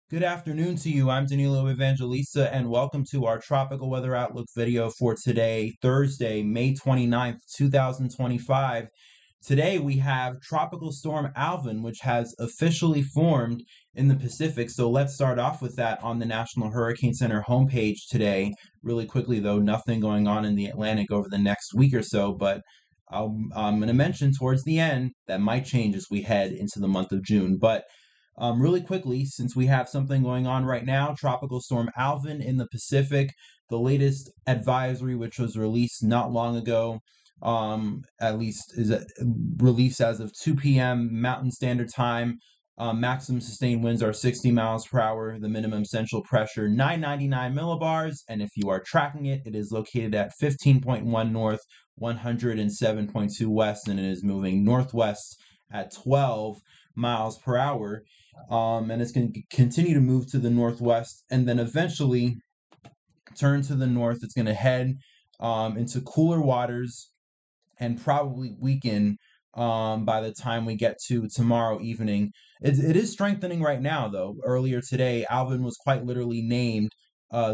Good afternoon to you. I'm Danilo Evangelista, and welcome to our tropical weather outlook video for today, Thursday, May 29th, 2025. Today we have Tropical Storm Alvin, which has officially formed in the Pacific. So let's start off with that on the National Hurricane Center homepage today. Really quickly, though, nothing going on in the Atlantic over the next week or so, but I'm going to mention towards the end that might change as we head into the month of June. But really quickly, since we have something going on right now, Tropical Storm Alvin in the Pacific, the latest advisory, which was released not long ago, at least is released as of 2 p.m. Mountain Standard Time. Maximum sustained winds are 60 miles per hour. The minimum central pressure 999 millibars, and if you are tracking it, it is located at 15.1 north, 107.2 west, and it is moving northwest at 12 miles per hour. And it's going to continue to move to the northwest and then eventually turn to the north. It's going to head into cooler waters and probably weaken by the time we get to tomorrow evening. It is strengthening right now, though. Earlier today, Alvin was quite literally named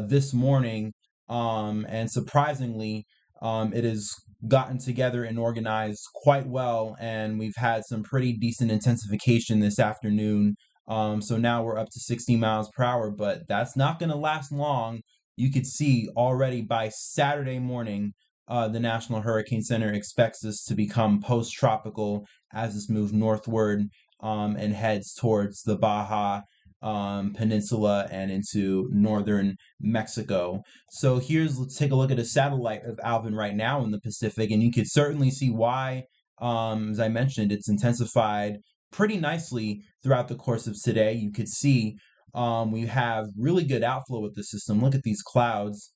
this morning, and surprisingly, it has gotten together and organized quite well, and we've had some pretty decent intensification this afternoon. So now we're up to 60 miles per hour, but that's not going to last long. You could see already by Saturday morning, the National Hurricane Center expects this to become post-tropical as this moves northward and heads towards the Baja Peninsula and into northern Mexico. So let's take a look at a satellite of Alvin right now in the Pacific, and you could certainly see why, as I mentioned, it's intensified pretty nicely throughout the course of today. You could see we have really good outflow with the system. Look at these clouds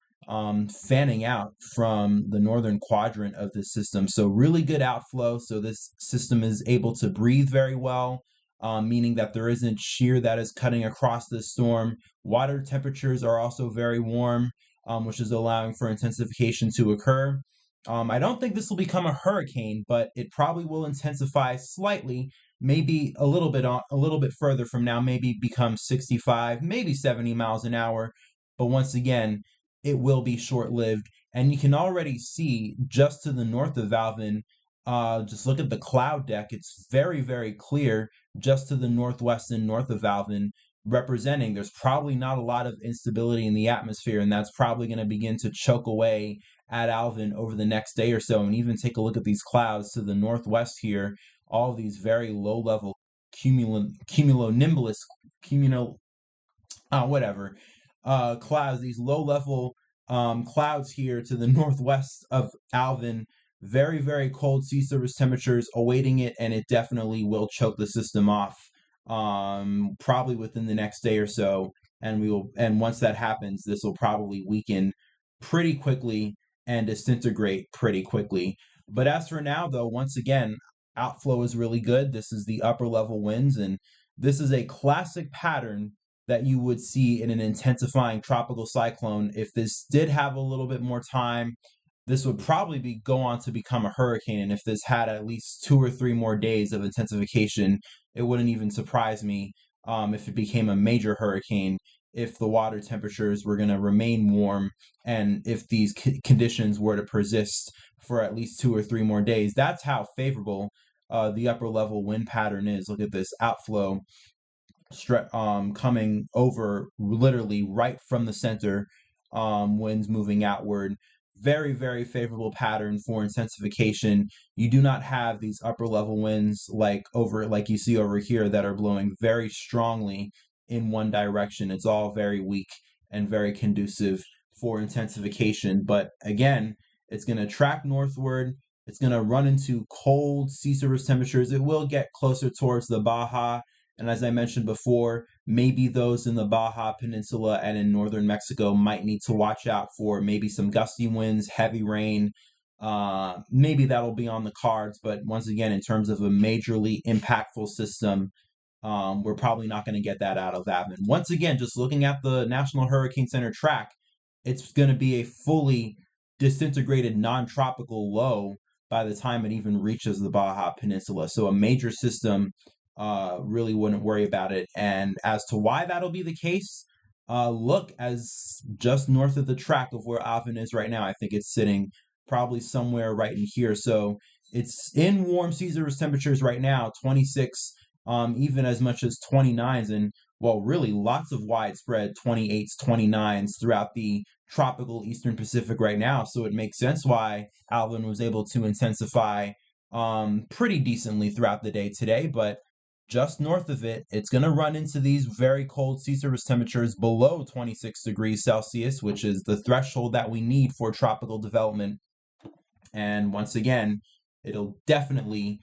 fanning out from the northern quadrant of the system. So really good outflow. So this system is able to breathe very well, meaning that there isn't shear that is cutting across the storm. Water temperatures are also very warm, which is allowing for intensification to occur. I don't think this will become a hurricane, but it probably will intensify slightly, maybe a little bit further from now, maybe become 65, maybe 70 miles an hour. But once again, it will be short-lived. And you can already see just to the north of Alvin, just look at the cloud deck. It's very, very clear just to the northwest and north of Alvin, representing there's probably not a lot of instability in the atmosphere, and that's probably going to begin to choke away at Alvin over the next day or so. And even take a look at these clouds to the northwest here, all of these very low-level cumulonimbus, cumulo, whatever, clouds, these low-level clouds here to the northwest of Alvin. Very, very cold sea surface temperatures awaiting it, and it definitely will choke the system off probably within the next day or so. And once that happens, this will probably weaken pretty quickly and disintegrate pretty quickly. But as for now, though, once again, outflow is really good. This is the upper level winds, and this is a classic pattern that you would see in an intensifying tropical cyclone. If this did have a little bit more time, this would probably go on to become a hurricane. And if this had at least 2 or 3 more days of intensification, it wouldn't even surprise me if it became a major hurricane, if the water temperatures were going to remain warm and if these conditions were to persist for at least 2 or 3 more days. That's how favorable the upper level wind pattern is. Look at this outflow coming over literally right from the center, winds moving outward. Very, very favorable pattern for intensification. You do not have these upper level winds like you see over here that are blowing very strongly in one direction. It's all very weak and very conducive for intensification. But again, it's going to track northward. It's going to run into cold sea surface temperatures. It will get closer towards the Baja. And as I mentioned before, maybe those in the Baja Peninsula and in northern Mexico might need to watch out for maybe some gusty winds, heavy rain. Maybe that'll be on the cards. But once again, in terms of a majorly impactful system, we're probably not going to get that out of Alvin. Once again, just looking at the National Hurricane Center track, it's going to be a fully disintegrated non-tropical low by the time it even reaches the Baja Peninsula. So a major system really wouldn't worry about it. And as to why that'll be the case, look as just north of the track of where Alvin is right now. I think it's sitting probably somewhere right in here. So it's in warm sea surface temperatures right now, 26, even as much as 29s, and well, really lots of widespread 28s, 29s throughout the tropical Eastern Pacific right now. So it makes sense why Alvin was able to intensify pretty decently throughout the day today. But just north of it, it's going to run into these very cold sea surface temperatures below 26 degrees Celsius, which is the threshold that we need for tropical development. And once again, it'll definitely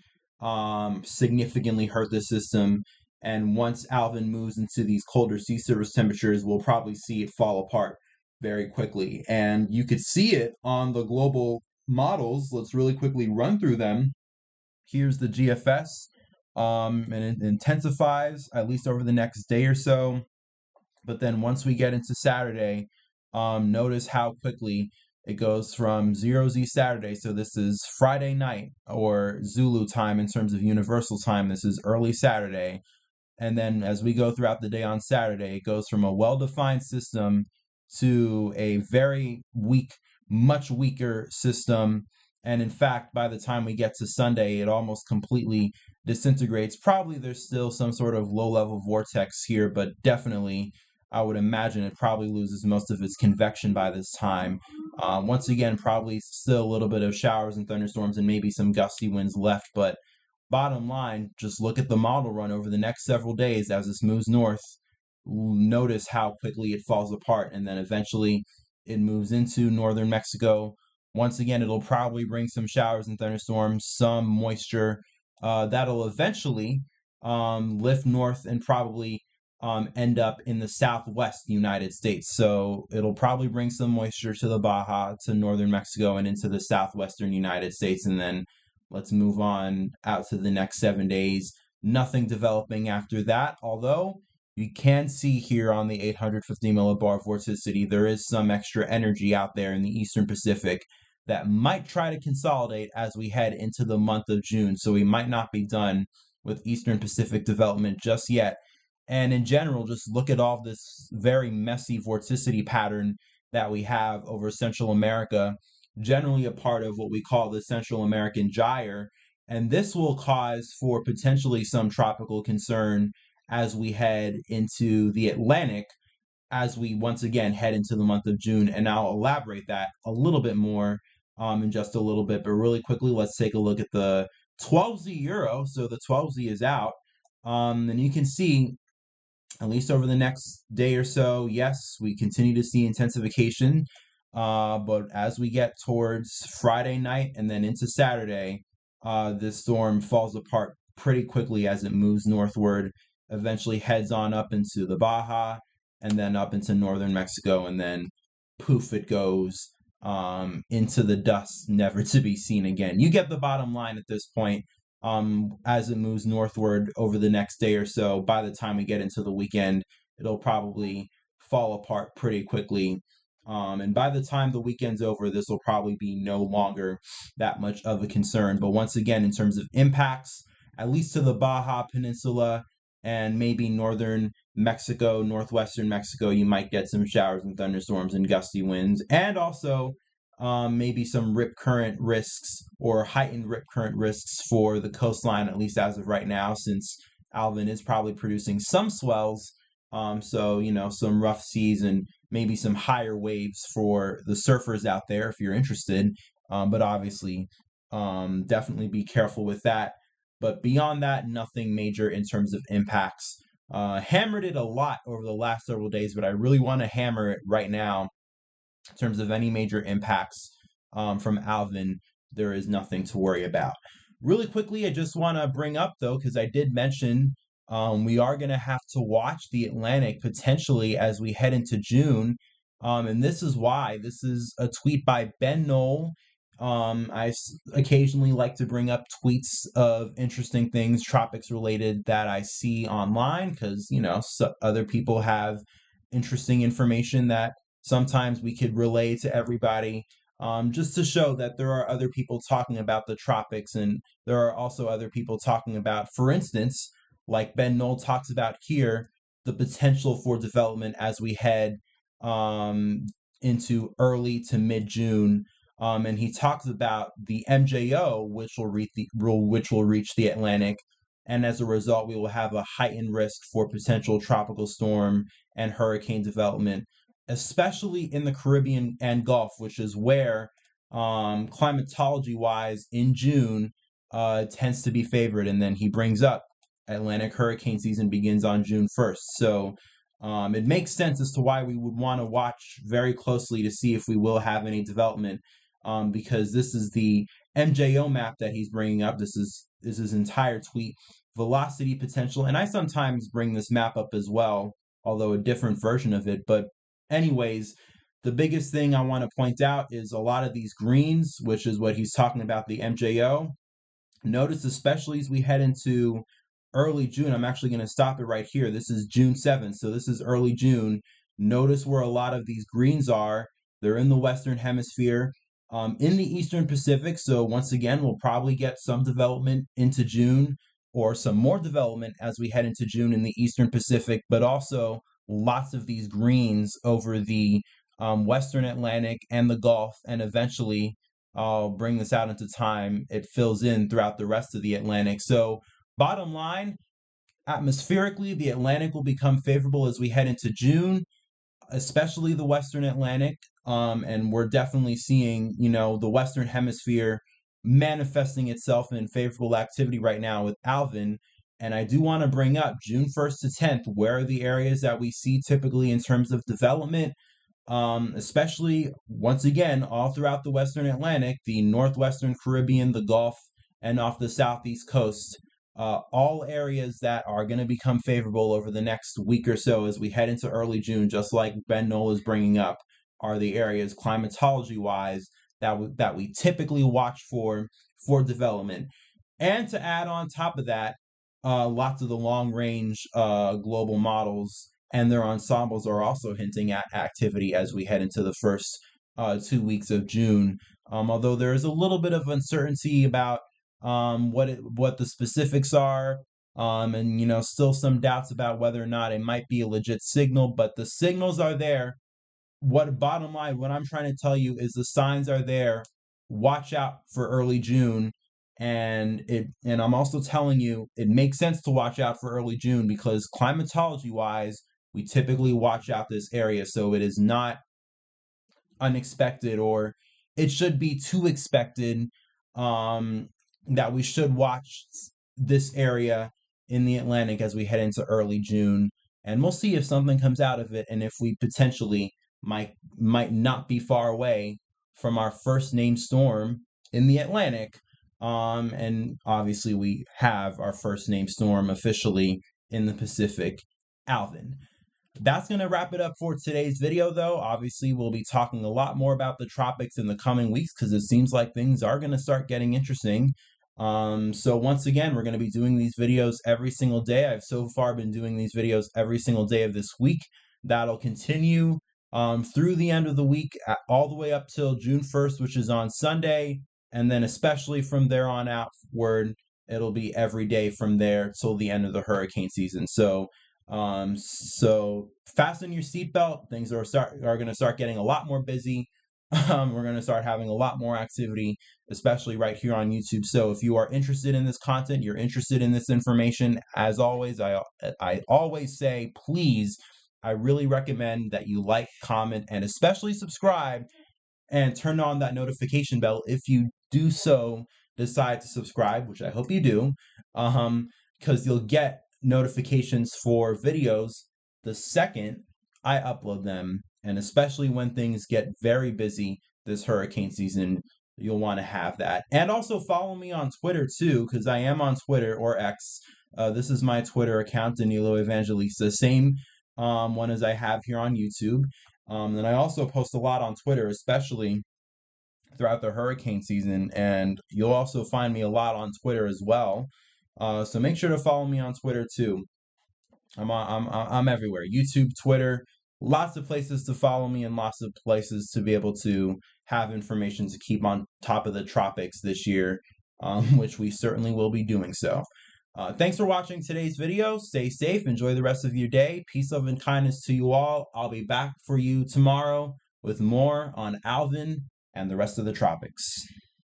significantly hurt the system. And once Alvin moves into these colder sea surface temperatures, we'll probably see it fall apart very quickly. And you could see it on the global models. Let's really quickly run through them. Here's the GFS, and it intensifies at least over the next day or so. But then once we get into Saturday, notice how quickly it goes from 0Z Saturday. So this is Friday night or Zulu time in terms of universal time. This is early Saturday. And then as we go throughout the day on Saturday, it goes from a well-defined system to a very weak, much weaker system. And in fact, by the time we get to Sunday, it almost completely disintegrates. Probably there's still some sort of low-level vortex here, but definitely I would imagine it probably loses most of its convection by this time. Once again, probably still a little bit of showers and thunderstorms and maybe some gusty winds left, but bottom line, just look at the model run over the next several days as this moves north. Notice how quickly it falls apart, and then eventually it moves into northern Mexico. Once again, it'll probably bring some showers and thunderstorms, some moisture. That'll eventually lift north and probably end up in the southwest United States. So it'll probably bring some moisture to the Baja, to northern Mexico, and into the southwestern United States, and then let's move on out to the next 7 days. Nothing developing after that, although you can see here on the 850 millibar vorticity, there is some extra energy out there in the Eastern Pacific that might try to consolidate as we head into the month of June. So we might not be done with Eastern Pacific development just yet. And in general, just look at all this very messy vorticity pattern that we have over Central America, generally a part of what we call the Central American gyre. And this will cause for potentially some tropical concern as we head into the Atlantic, as we once again head into the month of June. And I'll elaborate that a little bit more in just a little bit. But really quickly, let's take a look at the 12Z Euro. So the 12Z is out. And you can see, at least over the next day or so, yes, we continue to see intensification. But as we get towards Friday night and then into Saturday, this storm falls apart pretty quickly as it moves northward, eventually heads on up into the Baja and then up into northern Mexico, and then poof, it goes into the dust, never to be seen again. You get the bottom line at this point. As it moves northward over the next day or so, by the time we get into the weekend, it'll probably fall apart pretty quickly. And by the time the weekend's over, this will probably be no longer that much of a concern. But once again, in terms of impacts, at least to the Baja Peninsula and maybe northern Mexico, northwestern Mexico, you might get some showers and thunderstorms and gusty winds, and also maybe some rip current risks or heightened rip current risks for the coastline, at least as of right now, since Alvin is probably producing some swells. So, some rough seas and maybe some higher waves for the surfers out there if you're interested. But obviously, definitely be careful with that. But beyond that, nothing major in terms of impacts. Hammered it a lot over the last several days, but I really want to hammer it right now in terms of any major impacts from Alvin. There is nothing to worry about. Really quickly, I just want to bring up, though, because I did mention we are going to have to watch the Atlantic potentially as we head into June. And this is why. This is a tweet by Ben Knoll. I occasionally like to bring up tweets of interesting things, tropics related, that I see online because, so other people have interesting information that sometimes we could relay to everybody, just to show that there are other people talking about the tropics, and there are also other people talking about, for instance, like Ben Knoll talks about here, the potential for development as we head um, into early to mid June. And he talks about the MJO, which will reach the Atlantic, and as a result, we will have a heightened risk for potential tropical storm and hurricane development, especially in the Caribbean and Gulf, which is where climatology wise in June tends to be favored. And then he brings up Atlantic hurricane season begins on June 1st. So it makes sense as to why we would want to watch very closely to see if we will have any development, because this is the MJO map that he's bringing up. This is his entire tweet. Velocity potential, and I sometimes bring this map up as well, although a different version of it. But anyways, the biggest thing I want to point out is a lot of these greens, which is what he's talking about, the MJO. Notice, especially as we head into early June, I'm actually going to stop it right here. This is June 7th, so this is early June. Notice where a lot of these greens are. They're in the Western Hemisphere, in the Eastern Pacific. So once again, we'll probably get some development into June, or some more development as we head into June in the Eastern Pacific, but also lots of these greens over the Western Atlantic and the Gulf, and eventually I'll bring this out into time. It fills in throughout the rest of the Atlantic. So bottom line, atmospherically, the Atlantic will become favorable as we head into June, especially the Western Atlantic. And we're definitely seeing, the Western Hemisphere manifesting itself in favorable activity right now with Alvin. And I do want to bring up June 1st to 10th. Where are the areas that we see typically in terms of development? Especially, once again, all throughout the Western Atlantic, the Northwestern Caribbean, the Gulf, and off the Southeast coast. All areas that are going to become favorable over the next week or so as we head into early June, just like Ben Knoll is bringing up, are the areas climatology-wise that we typically watch for development. And to add on top of that, lots of the long-range global models and their ensembles are also hinting at activity as we head into the first 2 weeks of June. Although there is a little bit of uncertainty about what the specifics are, and still some doubts about whether or not it might be a legit signal, but the signals are there. Bottom line, what I'm trying to tell you is the signs are there. Watch out for early June. And I'm also telling you it makes sense to watch out for early June because climatology wise, we typically watch out this area. So it is not unexpected, or it should be too expected, um, that we should watch this area in the Atlantic as we head into early June. And we'll see if something comes out of it and if we potentially might not be far away from our first named storm in the Atlantic. And obviously we have our first named storm officially in the Pacific, Alvin. That's going to wrap it up for today's video, though. Obviously, we'll be talking a lot more about the tropics in the coming weeks because it seems like things are going to start getting interesting. So once again, we're going to be doing these videos every single day. I've so far been doing these videos every single day of this week. That'll continue through the end of the week, all the way up till June 1st, which is on Sunday. And then especially from there on outward, it'll be every day from there till the end of the hurricane season. So fasten your seatbelt. Things are going to start getting a lot more busy. We're going to start having a lot more activity, especially right here on YouTube. So if you are interested in this content, you're interested in this information, as always, I always say, please, I really recommend that you like, comment, and especially subscribe and turn on that notification bell if you do so decide to subscribe, which I hope you do, because you'll get notifications for videos the second I upload them. And especially when things get very busy this hurricane season, you'll want to have that. And also follow me on Twitter too, because I am on Twitter, or X. This is my Twitter account, Danilo Evangelista, same one as I have here on YouTube. And I also post a lot on Twitter, especially throughout the hurricane season, and you'll also find me a lot on Twitter as well. So make sure to follow me on Twitter too. I'm everywhere. YouTube, Twitter, lots of places to follow me and lots of places to be able to have information to keep on top of the tropics this year, which we certainly will be doing so. Thanks for watching today's video. Stay safe. Enjoy the rest of your day. Peace, love, and kindness to you all. I'll be back for you tomorrow with more on Alvin and the rest of the tropics.